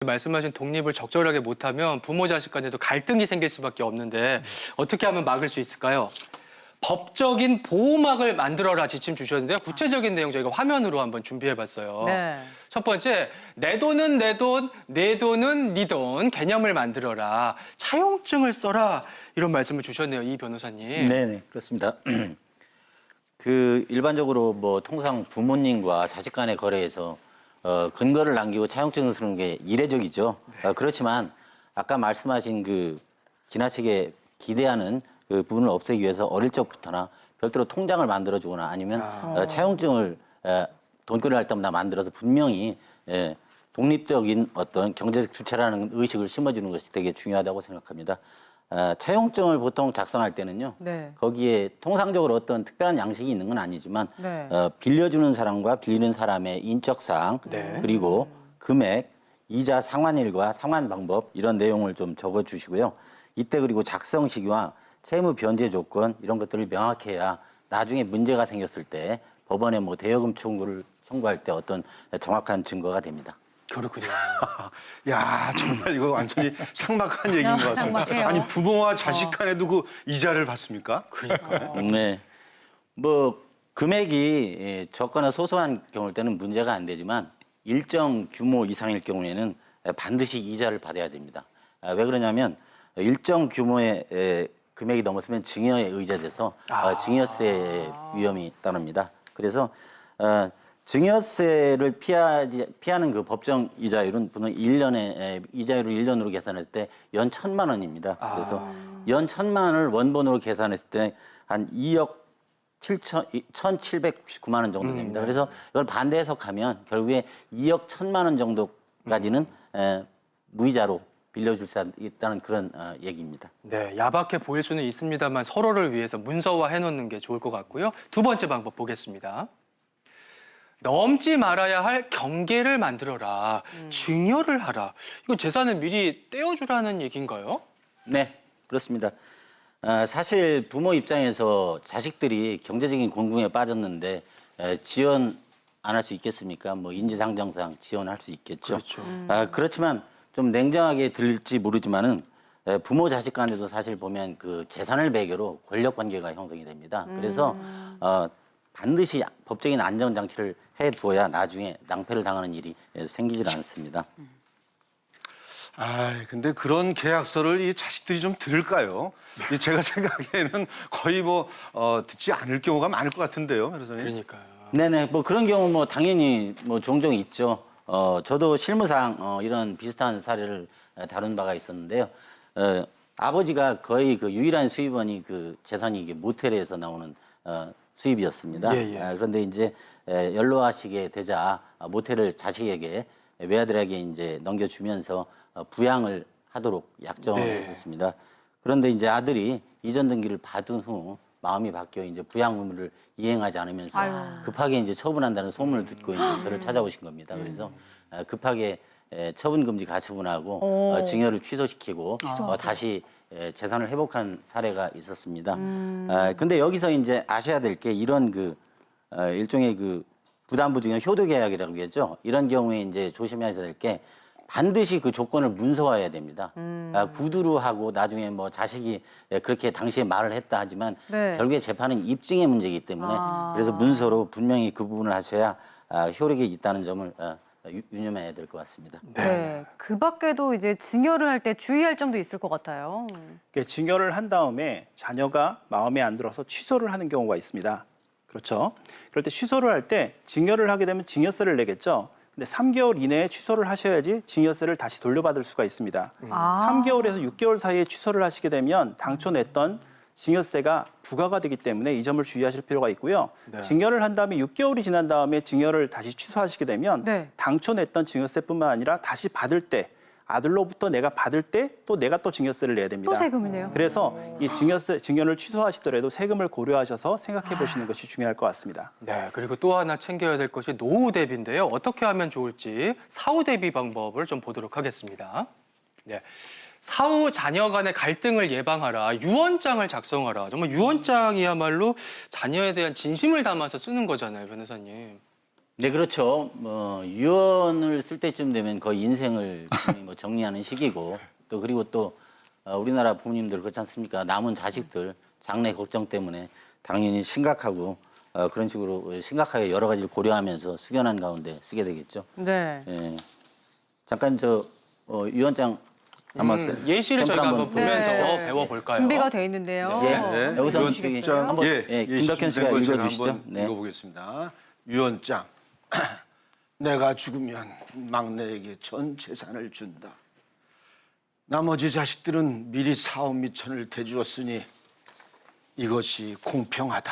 말씀하신 독립을 적절하게 못하면 부모 자식 간에도 갈등이 생길 수밖에 없는데 어떻게 하면 막을 수 있을까요? 법적인 보호막을 만들어라 지침 주셨는데요. 구체적인 내용 저희가 화면으로 한번 준비해봤어요. 네. 첫 번째, 내 돈은 내 돈, 내 돈은 네 돈 개념을 만들어라. 차용증을 써라. 이런 말씀을 주셨네요, 이 변호사님. 네네, 그렇습니다. 일반적으로 뭐 통상 부모님과 자식 간의 거래에서 근거를 남기고 차용증을 쓰는 게 이례적이죠. 그렇지만 아까 말씀하신 지나치게 기대하는 그 부분을 없애기 위해서 어릴 적부터나 별도로 통장을 만들어주거나 아니면 차용증을 돈거래를 할 때마다 만들어서 분명히 독립적인 어떤 경제적 주체라는 의식을 심어주는 것이 되게 중요하다고 생각합니다. 차용증을 보통 작성할 때는요. 네. 거기에 통상적으로 어떤 특별한 양식이 있는 건 아니지만 네. 빌려주는 사람과 빌리는 사람의 인적사항 네. 그리고 금액, 이자 상환일과 상환 방법 이런 내용을 좀 적어주시고요. 이때 그리고 작성 시기와 채무 변제 조건 이런 것들을 명확히 해야 나중에 문제가 생겼을 때 법원에 뭐 대여금 청구할 때 어떤 정확한 증거가 됩니다. 그렇군요. 야, 정말 이거 완전히 삭막한 얘기인 것 같습니다. 삭막해요. 아니, 부모와 자식 간에도 그 이자를 받습니까? 그러니까요. 네. 뭐 금액이 적거나 소소한 경우일 때는 문제가 안 되지만 일정 규모 이상일 경우에는 반드시 이자를 받아야 됩니다. 왜 그러냐면 일정 규모의 금액이 넘었으면 증여에 의제돼서 증여세 위험이 따릅니다. 그래서 증여세를 피하는 그 법정 이자율은 보통 1년에 이자율을 1년으로 계산했을 때 연 1,000만 원입니다. 그래서 연 1,000만 원을 원본으로 계산했을 때 한 2억 1,799만 원 정도 됩니다. 그래서 이걸 반대 해석하면 결국에 2억 1,000만 원 정도까지는 무이자로 빌려줄 수 있다는 그런 얘기입니다. 네, 야박해 보일 수는 있습니다만 서로를 위해서 문서화 해놓는 게 좋을 것 같고요. 두 번째 방법 보겠습니다. 넘지 말아야 할 경계를 만들어라. 증여를 하라. 이거 재산을 미리 떼어주라는 얘기인가요? 네, 그렇습니다. 사실 부모 입장에서 자식들이 경제적인 곤궁에 빠졌는데 지원 안 할 수 있겠습니까? 뭐 인지상정상 지원할 수 있겠죠. 그렇죠. 그렇지만 좀 냉정하게 들릴지 모르지만은 부모 자식 간에도 사실 보면 그 재산을 배경으로 권력 관계가 형성이 됩니다. 그래서 반드시 법적인 안전 장치를 해두어야 나중에 낭패를 당하는 일이 생기질 않습니다. 아, 근데 그런 계약서를 이 자식들이 좀 들을까요? 제가 생각에는 거의 듣지 않을 경우가 많을 것 같은데요, 변호사님. 그러니까요. 네네, 뭐 그런 경우 뭐 당연히 뭐 종종 있죠. 저도 실무상 이런 비슷한 사례를 다룬 바가 있었는데요. 아버지가 거의 그 유일한 수입원이 그 재산이 이게 모텔에서 나오는 수입이었습니다. 예, 예. 그런데 이제 연로하시게 되자 모텔을 자식에게 외아들에게 이제 넘겨주면서 부양을 하도록 약정을 네. 했었습니다. 그런데 이제 아들이 이전 등기를 받은 후 마음이 바뀌어 이제 부양 의무를 이행하지 않으면서 아유. 급하게 이제 처분한다는 소문을 듣고 이제 저를 찾아오신 겁니다. 그래서 급하게 처분 금지 가처분하고 증여를 취소시키고 다시 재산을 회복한 사례가 있었습니다. 근데 여기서 이제 아셔야 될 게 이런 일종의 부담부 증여 효도 계약이라고 하죠. 이런 경우에 이제 조심해야 될 게 반드시 그 조건을 문서화해야 됩니다. 구두로 하고 나중에 뭐 자식이 그렇게 당시에 말을 했다 하지만 네. 결국에 재판은 입증의 문제이기 때문에 그래서 문서로 분명히 그 부분을 하셔야 효력이 있다는 점을 유념해야 될 것 같습니다. 네. 그 밖에도 이제 증여를 할 때 주의할 점도 있을 것 같아요. 증여를 한 다음에 자녀가 마음에 안 들어서 취소를 하는 경우가 있습니다. 그렇죠? 그럴 때 취소를 할 때 증여를 하게 되면 증여세를 내겠죠. 근데 3개월 이내에 취소를 하셔야지 증여세를 다시 돌려받을 수가 있습니다. 3개월에서 6개월 사이에 취소를 하시게 되면 당초 냈던 증여세가 부과가 되기 때문에 이 점을 주의하실 필요가 있고요. 네. 증여를 한 다음에 6개월이 지난 다음에 증여를 다시 취소하시게 되면 네. 당초 냈던 증여세뿐만 아니라 다시 받을 때 아들로부터 내가 받을 때 또 내가 또 증여세를 내야 됩니다. 또 세금을 내요? 그래서 이 증여를 취소하시더라도 세금을 고려하셔서 생각해 보시는 것이 중요할 것 같습니다. 네, 그리고 또 하나 챙겨야 될 것이 노후 대비인데요. 어떻게 하면 좋을지 사후 대비 방법을 좀 보도록 하겠습니다. 네. 사후 자녀 간의 갈등을 예방하라. 유언장을 작성하라. 정말 유언장이야말로 자녀에 대한 진심을 담아서 쓰는 거잖아요, 변호사님. 네, 그렇죠. 유언을 쓸 때쯤 되면 거의 인생을 뭐 정리하는 시기고 또 그리고 또 우리나라 부모님들 그렇지 않습니까? 남은 자식들 장래 걱정 때문에 당연히 심각하고 그런 식으로 심각하게 여러 가지를 고려하면서 숙연한 가운데 쓰게 되겠죠. 네. 예. 잠깐 위원장 한번 예시를 저희가 한번 보면서 네. 배워볼까요? 준비가 돼 있는데요. 예. 네. 여기서 위원장 한번 김덕현 씨가 제가 읽어주시죠. 한번 네. 읽어보겠습니다. 위원장, 내가 죽으면 막내에게 전 재산을 준다. 나머지 자식들은 미리 사업 미천을 대주었으니 이것이 공평하다.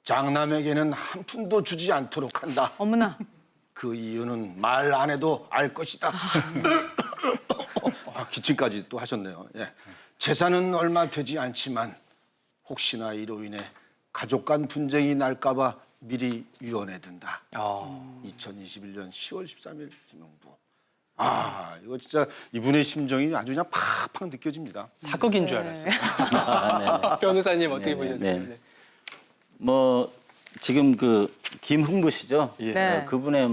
장남에게는 한 푼도 주지 않도록 한다. 어머나. 그 이유는 말 안 해도 알 것이다. 기침까지 또 하셨네요. 예. 재산은 얼마 되지 않지만 혹시나 이로 인해 가족 간 분쟁이 날까봐 미리 유언해 둔다. 2021년 10월 13일 김영부. 이거 진짜 이분의 심정이 아주 그냥 팍팍 느껴집니다. 사극인 줄 알았어요. 변호사님 어떻게 보셨어요? 네. 뭐 지금 그 김흥부 씨죠. 예. 네. 그분의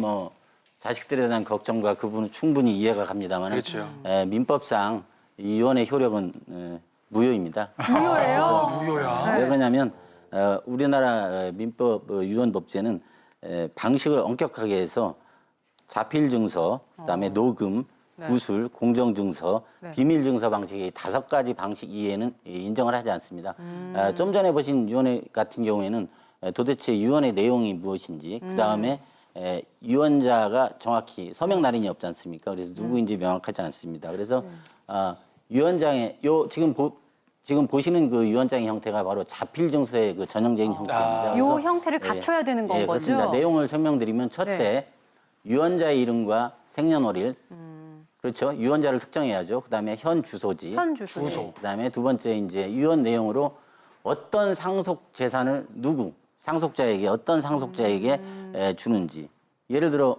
자식들에 대한 걱정과 그분은 충분히 이해가 갑니다만 그렇죠. 민법상 이 유언의 효력은 무효입니다. 무효예요? 무효야. 왜 그러냐면 우리나라 민법 유언법제는 방식을 엄격하게 해서 자필증서, 그다음에 녹음, 구술, 공정증서, 네. 비밀증서 방식의 5가지 방식 이외에는 인정을 하지 않습니다. 좀 전에 보신 유언 같은 경우에는 도대체 유언의 내용이 무엇인지, 그다음에 유언자가 정확히 서명 날인이 없지 않습니까? 그래서 누구인지 명확하지 않습니다. 그래서 유언장의 지금 보시는 그 유언장의 형태가 바로 자필증서의 그 전형적인 형태입니다. 요 그래서 형태를 갖춰야 되는 건 예, 거죠? 그렇습니다. 내용을 설명드리면 첫째, 유언자의 이름과 생년월일, 그렇죠. 유언자를 특정해야죠. 그다음에 현 주소지, 현 주소. 그다음에 두 번째 이제 유언 내용으로 어떤 상속 재산을 상속자에게 어떤 상속자에게 주는지. 예를 들어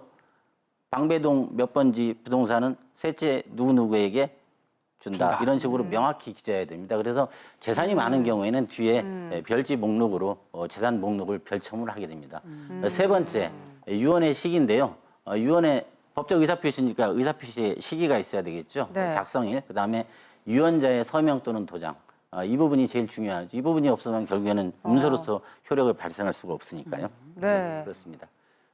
방배동 몇 번지 부동산은 셋째 누구누구에게 준다. 이런 식으로 명확히 기재해야 됩니다. 그래서 재산이 많은 경우에는 뒤에 별지 목록으로 재산 목록을 별첨을 하게 됩니다. 세 번째, 유언의 시기인데요. 유언의 법적 의사표시니까 의사표시의 시기가 있어야 되겠죠. 네. 작성일, 그다음에 유언자의 서명 또는 도장. 이 부분이 제일 중요하죠. 이 부분이 없으면 결국에는 문서로서 효력을 발생할 수가 없으니까요. 네. 그렇습니다.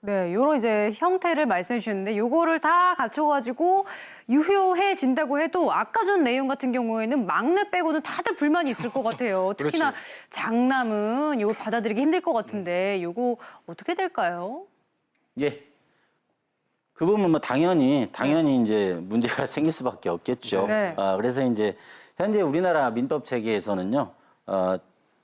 네, 요런 이제 형태를 말씀해 주셨는데 요거를 다 갖춰가지고 유효해진다고 해도 아까 전 내용 같은 경우에는 막내 빼고는 다들 불만이 있을 것 같아요. 특히나 그렇지. 장남은 요거 받아들이기 힘들 것 같은데 요거 어떻게 될까요? 예. 그 부분 당연히 이제 문제가 생길 수밖에 없겠죠. 네. 그래서 이제 현재 우리나라 민법 체계에서는요,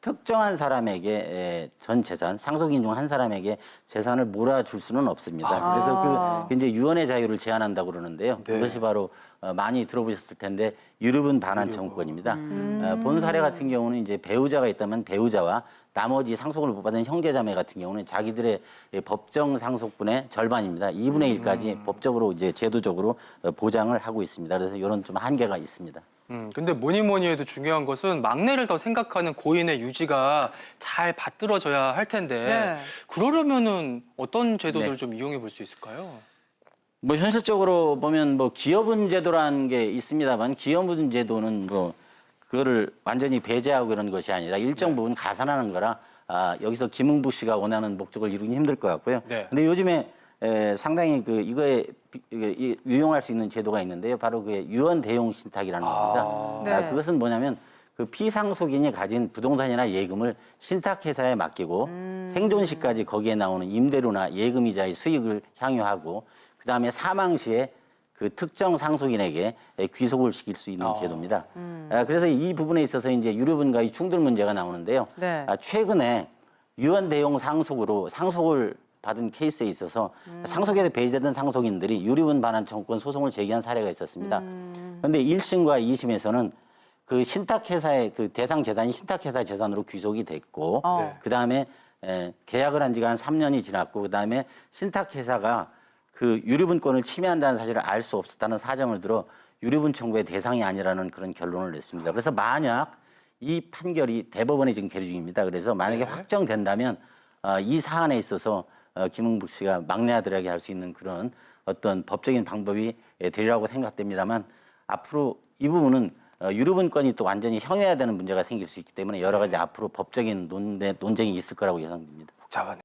특정한 사람에게 전 재산, 상속인 중 한 사람에게 재산을 몰아줄 수는 없습니다. 그래서 그 이제 유언의 자유를 제한한다고 그러는데요. 네. 그것이 바로 많이 들어보셨을 텐데 유류분 반환 청구권입니다. 본 사례 같은 경우는 이제 배우자가 있다면 배우자와 나머지 상속을 못 받은 형제자매 같은 경우는 자기들의 법정 상속분의 절반입니다. 2분의 1까지 법적으로 이제 제도적으로 보장을 하고 있습니다. 그래서 이런 좀 한계가 있습니다. 근데 뭐니 해도 중요한 것은 막내를 더 생각하는 고인의 유지가 잘 받들어져야 할 텐데 네. 그러려면은 어떤 제도들을 네. 좀 이용해 볼 수 있을까요? 현실적으로 보면 기여분 제도라는 게 있습니다만 기여분 제도는 그거를 완전히 배제하고 이런 것이 아니라 일정 부분 가산하는 거라 여기서 김흥부 씨가 원하는 목적을 이루기 힘들 것 같고요. 네. 근데 요즘에 상당히 이거에 유용할 수 있는 제도가 있는데요. 바로 그 유언 대용 신탁이라는 겁니다. 네. 그것은 뭐냐면 그 피상속인이 가진 부동산이나 예금을 신탁회사에 맡기고 생존 시까지 거기에 나오는 임대료나 예금이자의 수익을 향유하고 그 다음에 사망 시에 그 특정 상속인에게 귀속을 시킬 수 있는 제도입니다. 그래서 이 부분에 있어서 이제 유류분과의 충돌 문제가 나오는데요. 네. 최근에 유언 대용 상속으로 상속을 받은 케이스에 있어서 상속에 배제된 상속인들이 유류분 반환 청구권 소송을 제기한 사례가 있었습니다. 그런데 1심과 2심에서는 그 신탁회사의 그 대상 재산이 신탁회사 재산으로 귀속이 됐고 그 다음에 계약을 한 지가 한 3년이 지났고 그 다음에 신탁회사가 그 유류분권을 침해한다는 사실을 알 수 없었다는 사정을 들어 유류분 청구의 대상이 아니라는 그런 결론을 냈습니다. 그래서 만약 이 판결이 대법원에 지금 계류 중입니다. 그래서 만약에 확정된다면 이 사안에 있어서 김웅복 씨가 막내 아들에게 할 수 있는 그런 어떤 법적인 방법이 되리라고 생각됩니다만 앞으로 이 부분은 유류분권이 또 완전히 형해야 되는 문제가 생길 수 있기 때문에 여러 가지 앞으로 법적인 논쟁이 있을 거라고 예상됩니다. 복잡하네.